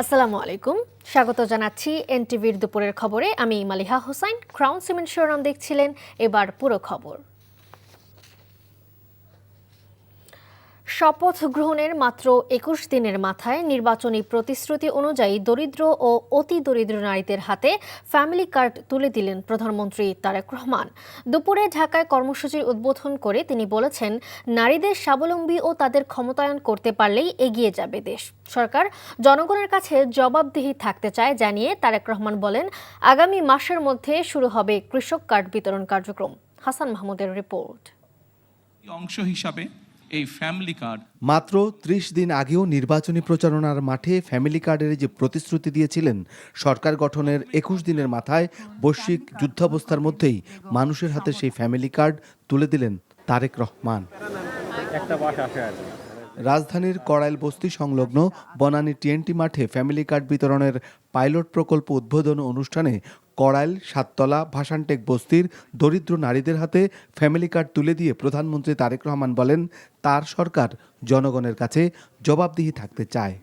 আসসালামু আলাইকুম, স্বাগত জানাচ্ছি এনটিভির দুপুরের খবরে। আমি মালিহা হোসাইন। ক্রাউন সিমেন্ট শিরোনাম দেখছিলেন, এবার পুরো খবর। শপথ গ্রহণের মাত্র ২১ দিনের মাথায় নির্বাচনী প্রতিশ্রুতি অনুযায়ী দরিদ্র ও অতি দরিদ্র নারীদের হাতে ফ্যামিলি কার্ড তুলে দিলেন প্রধানমন্ত্রী তারেক রহমান। দুপুরে ঢাকায় কর্মসূচির উদ্বোধন করে তিনি বলেছেন, নারীদের স্বাবলম্বী ও তাদের ক্ষমতায়ন করতে পারলেই এগিয়ে যাবে দেশ। সরকার জনগণের কাছে জবাবদিহি থাকতে চায় জানিয়ে তারেক রহমান বলেন, আগামী মাসের মধ্যে শুরু হবে কৃষক কার্ড বিতরণ কার্যক্রম। হাসান মাহমুদের রিপোর্ট। অংশ হিসাবে এই ফ্যামিলি কার্ড মাত্র ৩০ দিন আগেও নির্বাচনী প্রচারণার মাঠে ফ্যামিলি কার্ডের যে প্রতিশ্রুতি দিয়েছিলেন, সরকার গঠনের ২১ দিনের মাথায় বৈশ্বিক যুদ্ধাবস্থার মধ্যেই মানুষের হাতে সেই ফ্যামিলি কার্ড তুলে দিলেন তারেক রহমান। রাজধানীর কড়াইল বস্তি সংলগ্ন বনানী টিএনটি মাঠে ফ্যামিলি কার্ড বিতরণের পাইলট প্রকল্প উদ্বোধন অনুষ্ঠানে কড়াইল, সাততলা, ভাসানটেক বস্তির দরিদ্র নারীদের হাতে ফ্যামিলি কার্ড তুলে দিয়ে প্রধানমন্ত্রী তারেক রহমান বলেন, তার সরকার জনগণের কাছে জবাবদিহি থাকতে চায়।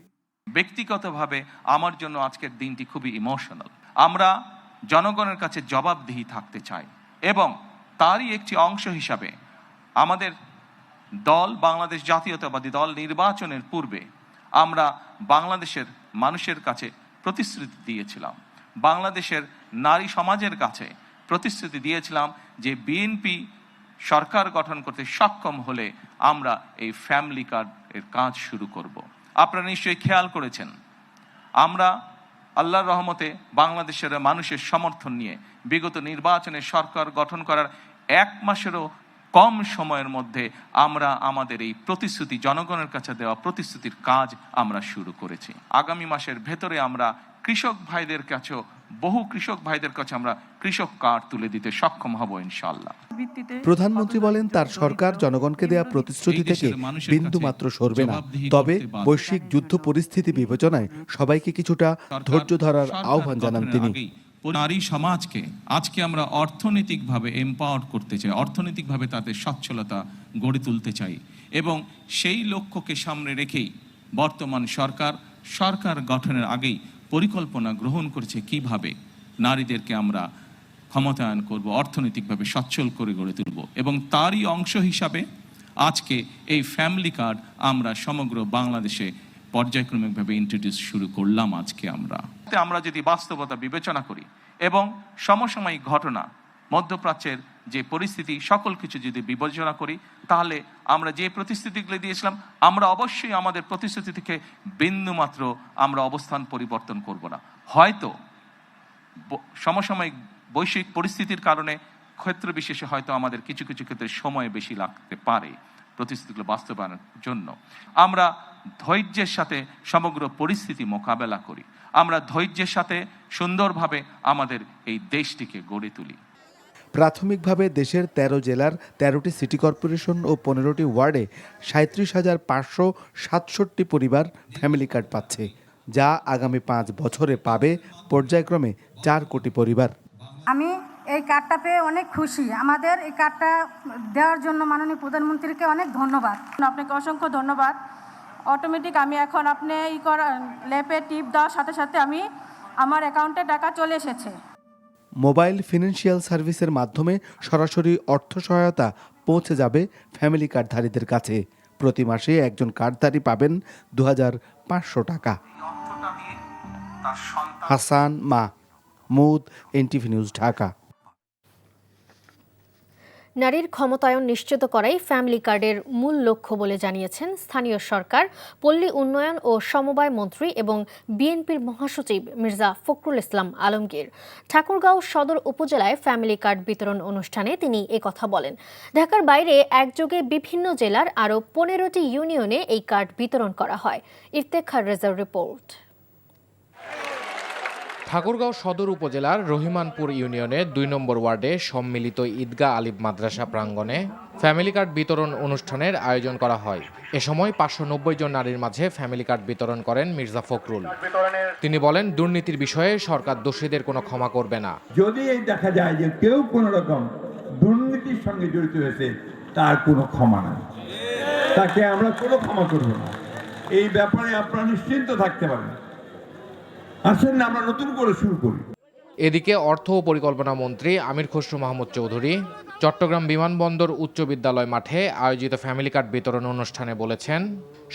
ব্যক্তিগতভাবে আমার জন্য আজকের দিনটি খুবই ইমোশনাল। আমরা জনগণের কাছে জবাবদিহি থাকতে চাই এবং তারই একটি অংশ হিসাবে আমাদের দল, বাংলাদেশ জাতীয়তাবাদী দল, নির্বাচনের পূর্বে আমরা বাংলাদেশের মানুষের কাছে প্রতিশ্রুতি দিয়েছিলাম, বাংলাদেশের নারী সমাজের কাছে প্রতিশ্রুতি দিয়েছিলাম যে বিএনপি সরকার গঠন করতে সক্ষম হলে আমরা এই ফ্যামিলি কার্ডের কাজ শুরু করব। আপনারা নিশ্চয়ই খেয়াল করেছেন, আমরা আল্লাহর রহমতে বাংলাদেশের মানুষের সমর্থন নিয়ে বিগত নির্বাচনে সরকার গঠন করার ১ মাসেরও কম সময়ের মধ্যে আমরা আমাদের এই প্রতিশ্রুতি, জনগণের কাছে দেওয়া প্রতিশ্রুতির কাজ আমরা শুরু করেছি। আগামী মাসের ভেতরে আমরা কৃষক ভাইদের কাছেও, বহু কৃষক ভাইদের কাছে আমরা কৃষক কার্ড তুলে দিতে সক্ষম হব ইনশাআল্লাহ। প্রধানমন্ত্রী বলেন, তার সরকার জনগণকে দেয়া প্রতিশ্রুতি থেকে বিন্দু মাত্র সরবে না। তবে বৈশ্বিক যুদ্ধ পরিস্থিতি বিবেচনায় সবাইকে কিছুটা ধৈর্য ধরার আহ্বান জানান তিনি। নারী সমাজকে আজকে আমরা অর্থনৈতিকভাবে এম্পাওয়ার করতে চাই, অর্থনৈতিকভাবে তাদের সচ্ছলতা গড়ে তুলতে চাই এবং সেই লক্ষ্যকে সামনে রেখেই বর্তমান সরকার গঠনের আগেই পরিকল্পনা গ্রহণ করেছে কিভাবে নারীদেরকে আমরা ক্ষমতায়ন করব, অর্থনৈতিকভাবে সচ্ছল করে গড়ে তুলব এবং তারই অংশ হিসাবে আজকে এই ফ্যামিলি কার্ড আমরা সমগ্র বাংলাদেশে পর্যায়ক্রমিকভাবে ইন্ট্রোডিউস শুরু করলাম। আজকে আমরা যদি বাস্তবতা বিবেচনা করি এবং সমসাময়িক ঘটনা, মধ্যপ্রাচ্যের যে পরিস্থিতি, সকল কিছু যদি বিবেচনা করি, তাহলে আমরা যে প্রতিশ্রুতিগুলো দিয়েছিলাম, আমরা অবশ্যই আমাদের প্রতিশ্রুতি থেকে বিন্দুমাত্র আমরা অবস্থান পরিবর্তন করব না। হয়তো সমসাময়িক বৈশ্বিক পরিস্থিতির কারণে ক্ষেত্র বিশেষে হয়তো আমাদের কিছু কিছু ক্ষেত্রে সময় বেশি লাগতে পারে প্রতিশ্রুতিগুলো বাস্তবায়নের জন্য। আমরা ধৈর্যের সাথে সমগ্র পরিস্থিতি মোকাবেলা করি, আমরা ধৈর্যের সাথে সুন্দরভাবে আমাদের এই দেশটিকে গড়ে তুলি। প্রাথমিকভাবে দেশের ১৩ জেলার ১৩টি সিটি কর্পোরেশন ও ১৫টি ওয়ার্ডে ৩৭,৫৬৭ পরিবার ফ্যামিলি কার্ড পাচ্ছে, যা আগামী ৫ বছরে পাবে পর্যায়ক্রমে ৪ কোটি পরিবার। আমি এই কার্ডটা পেয়ে অনেক খুশি। আমাদের এই কার্ডটা দেওয়ার জন্য মাননীয় প্রধানমন্ত্রীকে অনেক ধন্যবাদ। আপনাকে অসংখ্য ধন্যবাদ। অটোমেটিক আমি এখন আপনি ল্যাপে টিপ দেওয়ার সাথে সাথে আমার অ্যাকাউন্টে টাকা চলে এসেছে। মোবাইল ফিনান্সিয়াল সার্ভিসের মাধ্যমে সরাসরি অর্থ সহায়তা পৌঁছে যাবে ফ্যামিলি কার্ডধারীদের কাছে। প্রতি মাসে একজন কার্ডধারী পাবেন ২৫০০ টাকা। Hasan Mahmud, NTV news, Dhaka. নারীর ক্ষমতায়ন নিশ্চিত করাই ফ্যামিলি কার্ডের মূল লক্ষ্য বলে জানিয়েছেন স্থানীয় সরকার, পল্লী উন্নয়ন ও সমবায় মন্ত্রী এবং বিএনপির মহাসচিব মির্জা ফখরুল ইসলাম আলমগীর। ঠাকুরগাঁও সদর উপজেলায় ফ্যামিলি কার্ড বিতরণ অনুষ্ঠানে তিনি একথা বলেন। ঢাকার বাইরে একযোগে বিভিন্ন জেলার আরও ১৫টি ইউনিয়নে এই কার্ড বিতরণ করা হয়। ইফতেখার রেজার রিপোর্ট। ঠাকুরগাঁও সদর উপজেলার রহিমানপুর ইউনিয়নের ২ নম্বর ওয়ার্ডে সম্মিলিত ঈদগাহ আলিফ মাদ্রাসা প্রাঙ্গণে ফ্যামিলি কার্ড বিতরণ অনুষ্ঠানের আয়োজন করা হয়। এ সময় ৫৯০ জন নারীর মাঝে ফ্যামিলি কার্ড বিতরণ করেন মির্জা ফখরুল। তিনি বলেন, দুর্নীতির বিষয়ে সরকার দোষীদের কোনো ক্ষমা করবে না। যদি এই দেখা যায় যে কেউ কোনো রকম দুর্নীতির সঙ্গে জড়িত হয়েছে, তার কোনো ক্ষমা নাই, তাকে আমরা কোনো ক্ষমা করব না। এই ব্যাপারে আপনারা নিশ্চিন্ত থাকতে পারেন। আসেন না আমরা নতুন করে শুরু করি। এদিকে অর্থ ও পরিকল্পনা মন্ত্রী আমির খসরু মাহমুদ চৌধুরী চট্টগ্রাম বিমানবন্দর উচ্চ বিদ্যালয় মাঠে আয়োজিত ফ্যামিলি কার্ড বিতরণ অনুষ্ঠানে বলেছেন,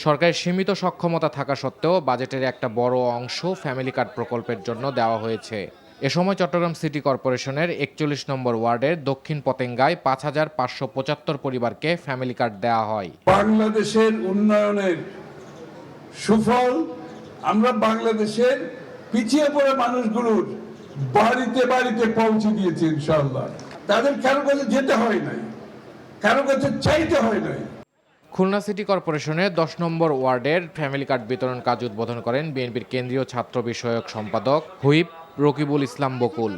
সরকারের সীমিত সক্ষমতা থাকা সত্ত্বেও বাজেটের একটা বড় অংশ ফ্যামিলি কার্ড প্রকল্পের জন্য দেওয়া হয়েছে। এ সময় চট্টগ্রাম সিটি কর্পোরেশনের 41 নম্বর ওয়ার্ডের দক্ষিণ পতেঙ্গায় 5,575 পরিবারকে ফ্যামিলি কার্ড দেওয়া হয়। বাংলাদেশের উন্নয়নের সুফল আমরা বাংলাদেশের পিছিয়ে পড়া মানুষগুলোর বাড়িতে বাড়িতে পৌঁছে দিয়েছি ইনশাআল্লাহ। তাদের কারো কাছে যেতে হয় নাই, কারো কাছে চাইতে হয় নাই। খুলনা সিটি কর্পোরেশনের 10 নম্বর ওয়ার্ডের ফ্যামিলি কার্ড বিতরণ কাজ উদ্বোধন করেন বিএনপির কেন্দ্রীয় ছাত্র বিষয়ক সম্পাদক হুইপ রকিবুল ইসলাম বকুল।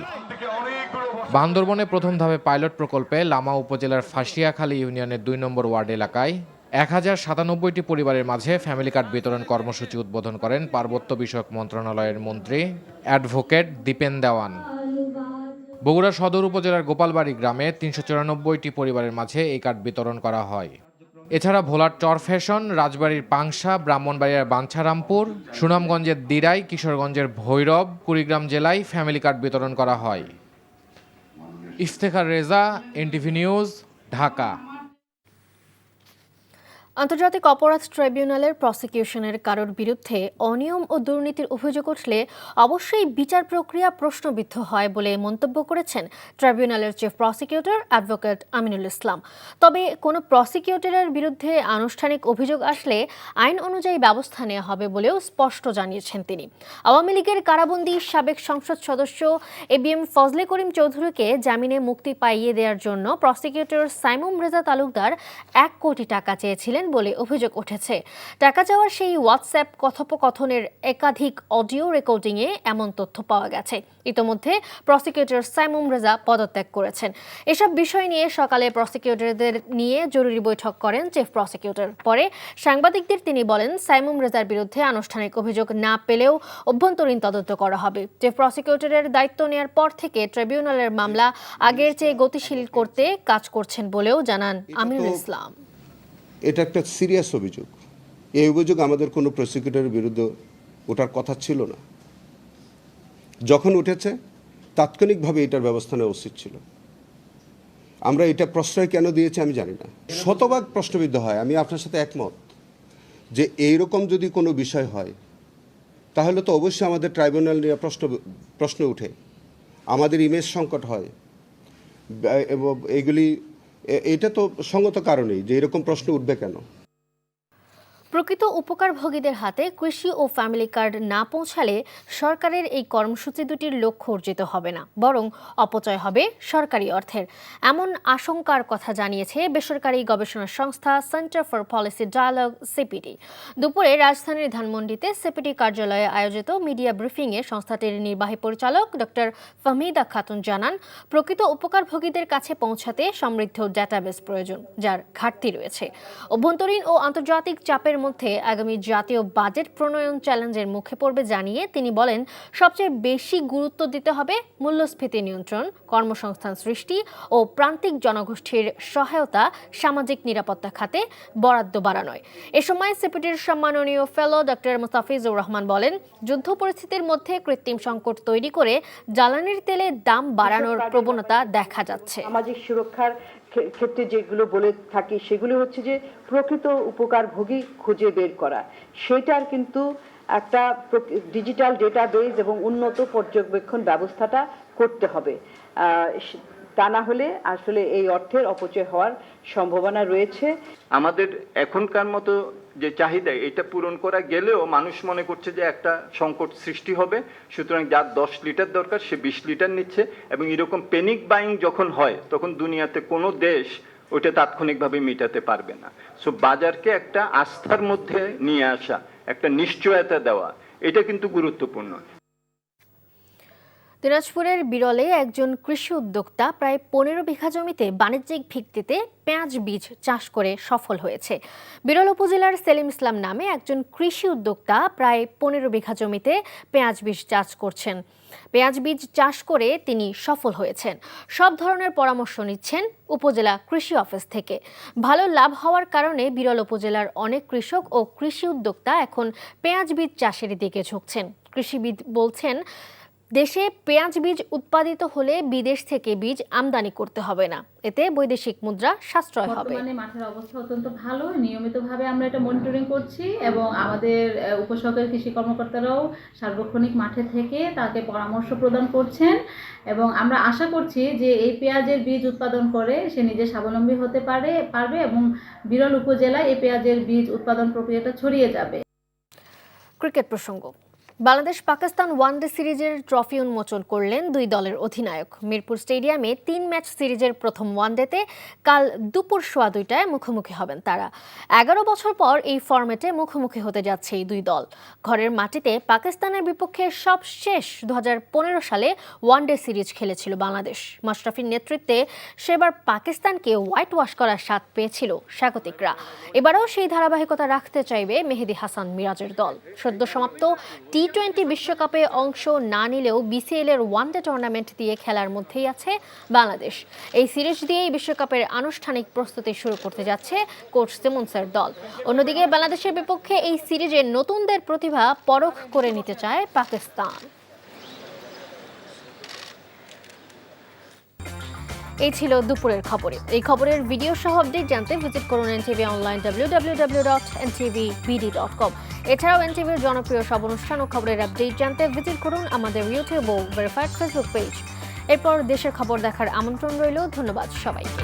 বান্দরবনে প্রথম ধাপে পাইলট প্রকল্পে লামা উপজেলার ফাঁসিয়াখালী ইউনিয়নের 2 নম্বর ওয়ার্ড এলাকায় 1097টি পরিবারের মাঝে ফ্যামিলি কার্ড বিতরণ কর্মসূচি উদ্বোধন করেন পার্বত্য বিষয়ক মন্ত্রণালয়ের মন্ত্রী অ্যাডভোকেট দীপেন দেওয়ান। বগুড়া সদর উপজেলার গোপালবাড়ি গ্রামে 394টি পরিবারের মাঝে এই কার্ড বিতরণ করা হয়। এছাড়া ভোলার চরফ্যাশন, রাজবাড়ির পাংশা, ব্রাহ্মণবাড়িয়ার বাঞ্ছারামপুর, সুনামগঞ্জের দিরাই, কিশোরগঞ্জের ভৈরব, কুড়িগ্রাম জেলায় ফ্যামিলি কার্ড বিতরণ করা হয়। Iftekhar Reza, NTV news, Dhaka. আন্তর্জাতিক অপরাধ ট্রাইব্যুনালের প্রসিকিউশনের কারোর বিরুদ্ধে অনিয়ম ও দুর্নীতির অভিযোগ উঠলে অবশ্যই বিচার প্রক্রিয়া প্রশ্নবিদ্ধ হয় বলে মন্তব্য করেছেন ট্রাইব্যুনালের chief prosecutor advocate Aminul Islam. তবে কোনো প্রসিকিউটরের বিরুদ্ধে আনুষ্ঠানিক অভিযোগ আসলে আইন অনুযায়ী ব্যবস্থা নেওয়া হবে বলেও স্পষ্ট জানিয়েছেন তিনি। আওয়ামী লীগের কারাবন্দী সাবেক সংসদ সদস্য এবিএম ফজলে করিম চৌধুরীকে জামিনে মুক্তি পাইয়ে দেওয়ার জন্য প্রসিকিউটর সাইমুম রেজা তালুকদার 1 কোটি টাকা চেয়েছিলেন বলে অভিযোগ উঠেছে। টাকা চাওয়ার সেই হোয়াটসঅ্যাপ কথোপকথনের একাধিক অডিও রেকর্ডিংয়ে এমন তথ্য পাওয়া গেছে। ইতোমধ্যে প্রসিকিউটর সাইমুম রেজা পদত্যাগ করেছেন। এসব বিষয় নিয়ে সকালে প্রসিকিউটরদের নিয়ে জরুরি বৈঠক করেন চিফ প্রসিকিউটর। পরে সাংবাদিকদের তিনি বলেন, সাইমুম রেজার বিরুদ্ধে আনুষ্ঠানিক অভিযোগ না পেলেও অভ্যন্তরীণ তদন্ত করা হবে। চিফ প্রসিকিউটরের দায়িত্ব নেওয়ার পর থেকে ট্রাইব্যুনালের মামলা আগের চেয়ে গতিশীল করতে কাজ করছেন বলেও জানান আমিনুল ইসলাম। এটা একটা সিরিয়াস অভিযোগ। এই অভিযোগ আমাদের কোনো প্রসিকিউটরের বিরুদ্ধে ওঠার কথা ছিল না। যখন উঠেছে তাৎক্ষণিকভাবে এটার ব্যবস্থা নেওয়া উচিত ছিল। আমরা এটা প্রশ্রয় কেন দিয়েছি আমি জানি না। শতভাগ প্রশ্নবিদ্ধ হয়, আমি আপনার সাথে একমত যে এইরকম যদি কোনো বিষয় হয় তাহলে তো অবশ্যই আমাদের ট্রাইব্যুনাল নিয়ে প্রশ্ন উঠে, আমাদের ইমেজ সংকট হয় এবং এটা তো সঙ্গত কারণেই যে এরকম প্রশ্ন উঠবে কেন। প্রকৃত উপকারভোগীদের হাতে কৃষি ও ফ্যামিলি কার্ড না পৌঁছালে সরকারের এই কর্মসূচি দুটির লক্ষ্য অর্জিত হবে না, বরং অপচয় হবে সরকারি অর্থের। এমন আশঙ্কার কথা জানিয়েছে বেসরকারি গবেষণা সংস্থা centre for policy dialogue CPD. দুপুরে রাজধানীর ধানমন্ডিতে সিপিডি কার্যালয়ে আয়োজিত মিডিয়া ব্রিফিংয়ে সংস্থাটির নির্বাহী পরিচালক ডক্টর ফাহমিদা খাতুন জানান, প্রকৃত উপকারভোগীদের কাছে পৌঁছাতে সমৃদ্ধ ডেটাবেস প্রয়োজন, যার ঘাটতি রয়েছে। অভ্যন্তরীণ ও আন্তর্জাতিক চাপের মধ্যে আগামী জাতীয় বাজেট প্রণয়ন চ্যালেঞ্জের মুখে পড়বে জানিয়ে তিনি বলেন, সবচেয়ে বেশি গুরুত্ব দিতে হবে মূল্যস্ফীতি নিয়ন্ত্রণ, কর্মসংস্থান সৃষ্টি ও প্রান্তিক জনগোষ্ঠীর সহায়তা, সামাজিক নিরাপত্তা খাতে বরাদ্দ বাড়ানোয়। এ সময় সিপিডির সম্মাননীয় ফেলো ডক্টর মুস্তাফিজুর রহমান বলেন, যুদ্ধ পরিস্থিতির মধ্যে কৃত্রিম সংকট তৈরি করে জ্বালানির তেলের দাম বাড়ানোর প্রবণতা দেখা যাচ্ছে। সামাজিক সুরক্ষার ক্ষেত্রে যেগুলো বলে থাকি সেগুলো হচ্ছে যে প্রকৃত উপকারভোগী খুঁজে বের করা, সেটার কিন্তু একটা ডিজিটাল ডেটাবেস এবং উন্নত পর্যবেক্ষণ ব্যবস্থাটা করতে হবে। তা না হলে আসলে এই অর্থের অপচয় হওয়ার সম্ভাবনা রয়েছে। আমাদের এখনকার মতো যে চাহিদা এটা পূরণ করা গেলেও মানুষ মনে করছে যে একটা সংকট সৃষ্টি হবে, সুতরাং যার 10 লিটার দরকার সে 20 লিটার নিচ্ছে, এবং এরকম প্যানিক বাইং যখন হয় তখন দুনিয়াতে কোনো দেশ ওইটা তাৎক্ষণিকভাবে মেটাতে পারবে না। সো বাজারকে একটা আস্থার মধ্যে নিয়ে আসা, একটা নিশ্চয়তা দেওয়া, এটা কিন্তু গুরুত্বপূর্ণ। দিনাজপুরের বিরলে একজন কৃষি উদ্যোক্তা প্রায় 15 বিঘা জমিতে বাণিজ্যিক ভিত্তিতে পেঁয়াজ বীজ চাষ করে সফল হয়েছে। বিরল উপজেলার সেলিম ইসলাম নামে একজন কৃষি উদ্যোক্তা প্রায় 15 বিঘা জমিতে পেঁয়াজ বীজ চাষ করছেন। পেঁয়াজ বীজ চাষ করে তিনি সফল হয়েছেন। সব ধরনের পরামর্শ নিচ্ছেন উপজেলা কৃষি অফিস থেকে। ভালো লাভ হওয়ার কারণে বিরল উপজেলার অনেক কৃষক ও কৃষি উদ্যোক্তা এখন পেঁয়াজ বীজ চাষের দিকে ঝুঁকছেন। কৃষিবিদ বলছেন, দেশে পেঁয়াজ বীজ উৎপাদিত হলে বিদেশ থেকে বীজ আমদানি করতে হবে না, এতে বৈদেশিক মুদ্রা সাশ্রয় হবে। বর্তমানে মাঠের অবস্থা অত্যন্ত ভালো, নিয়মিতভাবে আমরা এটা মনিটরিং করছি এবং আমাদের উপসহকারী কৃষি কর্মকর্তারাও সার্বক্ষণিক মাঠে থেকে তাকে পরামর্শ প্রদান করছেন এবং আমরা আশা করছি যে এই পেঁয়াজের বীজ উৎপাদন করে সে নিজে স্বাবলম্বী হতে পারবে এবং বিরল উপজেলায় এই পেঁয়াজের বীজ উৎপাদন প্রক্রিয়াটা ছড়িয়ে যাবে। ক্রিকেট প্রসঙ্গ। বাংলাদেশ পাকিস্তান ওয়ানডে সিরিজের ট্রফি উন্মোচন করলেন দুই দলের অধিনায়ক। মিরপুর স্টেডিয়ামে 3 ম্যাচ সিরিজের প্রথম ওয়ানডেতে কাল দুপুর 2:15টায় মুখোমুখি হবেন তারা। 11 বছর পর এই ফরম্যাটে মুখোমুখি হতে যাচ্ছে এই দুই দল। ঘরের মাটিতে পাকিস্তানের বিপক্ষে সবশেষ 2015 সালে ওয়ানডে সিরিজ খেলেছিল বাংলাদেশ। মাশরাফির নেতৃত্বে সেবার পাকিস্তানকে হোয়াইট ওয়াশ করার স্বাদ পেয়েছিল স্বাগতিকরা। এবারও সেই ধারাবাহিকতা রাখতে চাইবে মেহেদী হাসান মিরাজের দল। সদ্য সমাপ্ত টি-20 বিশ্বকাপে অংশ না নিলেও বিসিএল এর ওয়ানডে টুর্নামেন্ট দিয়ে খেলার মধ্যেই আছে বাংলাদেশ। এই সিরিজ দিয়েই বিশ্বকাপের আনুষ্ঠানিক প্রস্তুতি শুরু করতে যাচ্ছে কোচ সিমন্সের দল। অন্যদিকে বাংলাদেশের বিপক্ষে এই সিরিজে নতুনদের প্রতিভা পরখ করে নিতে চায় পাকিস্তান। এই ছিল দুপুরের খবরে। এই খবরের ভিডিও সহ আপডেট জানতে ভিজিট করুন এনটিভি অনলাইন www.ntvbd.com। এছাড়াও এনটিভির জনপ্রিয় সব অনুষ্ঠান ও খবরের আপডেট জানতে ভিজিট করুন আমাদের ইউটিউব ও ভেরিফাইড ফেসবুক পেজ। এরপর দেশের খবর দেখার আমন্ত্রণ রইল। ধন্যবাদ সবাইকে।